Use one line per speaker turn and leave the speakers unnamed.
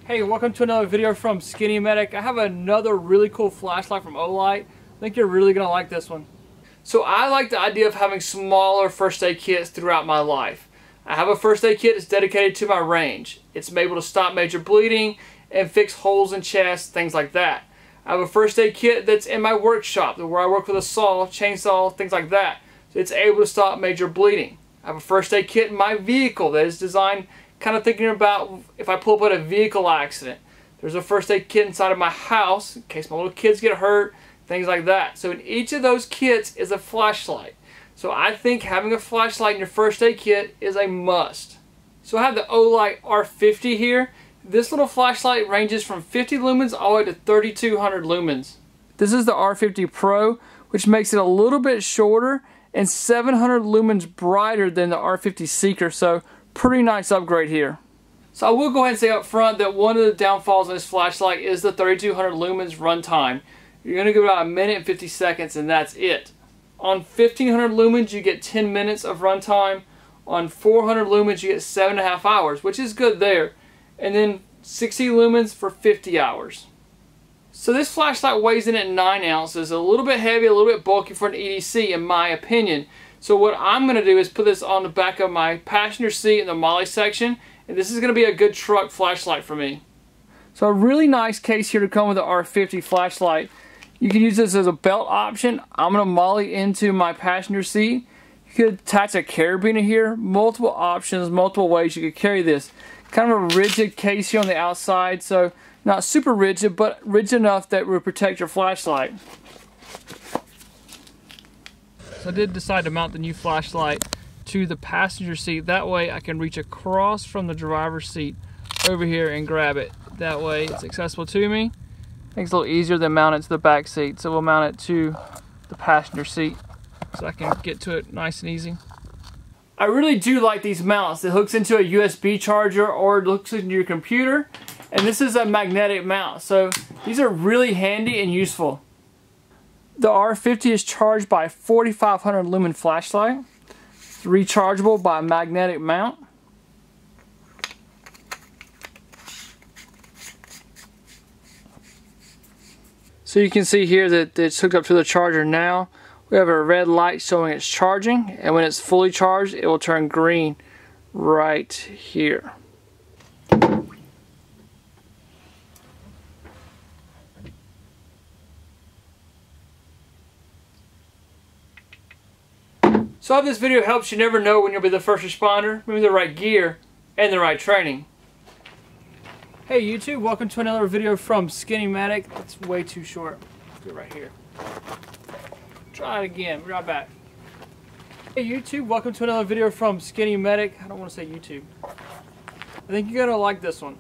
Hey, welcome to another video from SkinnyMedic. I have another really cool flashlight from Olight. I think you're really going to like this one. So I like the idea of having smaller first aid kits throughout my life. I have a first aid kit that's dedicated to my range. It's able to stop major bleeding and fix holes in chests, things like that. I have a first aid kit that's in my workshop where I work with a saw, chainsaw, things like that. So it's able to stop major bleeding. I have a first aid kit in my vehicle that is designed kind of thinking about if I pull up at a vehicle accident. There's a first aid kit inside of my house in case my little kids get hurt, things like that. So in each of those kits is a flashlight. So I think having a flashlight in your first aid kit is a must. So I have the Olight R50 here. This little flashlight ranges from 50 lumens all the way to 3200 lumens. This is the R50 Pro, which makes it a little bit shorter and 700 lumens brighter than the R50 Seeker. So pretty nice upgrade here. So I will go ahead and say up front that one of the downfalls of this flashlight is the 3200 lumens runtime. You're going to go about 1 minute and 50 seconds and that's it. On 1500 lumens you get 10 minutes of runtime. On 400 lumens you get 7.5 hours, which is good there. And then 60 lumens for 50 hours. So this flashlight weighs in at 9 ounces, a little bit heavy, a little bit bulky for an EDC in my opinion. So what I'm going to do is put this on the back of my passenger seat in the MOLLE section, and this is going to be a good truck flashlight for me. So a really nice case here to come with the R50 flashlight. You can use this as a belt option. I'm going to MOLLE into my passenger seat. You could attach a carabiner here. Multiple options, multiple ways you could carry this. Kind of a rigid case here on the outside, so not super rigid, but rigid enough that it would protect your flashlight. So I did decide to mount the new flashlight to the passenger seat. That way I can reach across from the driver's seat over here and grab it. That way it's accessible to me. I think it's a little easier than mount it to the back seat. So we'll mount it to the passenger seat so I can get to it nice and easy. I really do like these mounts. It hooks into a USB charger or it hooks into your computer. And this is a magnetic mount. So these are really handy and useful. The R50 is charged by a 4500 lumen flashlight. It's rechargeable by a magnetic mount. So you can see here that it's hooked up to the charger now. We have a red light showing it's charging, and when it's fully charged it will turn green right here. So I hope this video helps you never know when you'll be the first responder, maybe the right gear, and the right training. Hey YouTube, welcome to another video from SkinnyMedic. It's way too short. Let's do it right here. Try it again, be right back. Hey YouTube, welcome to another video from SkinnyMedic. I don't want to say YouTube. I think you're going to like this one.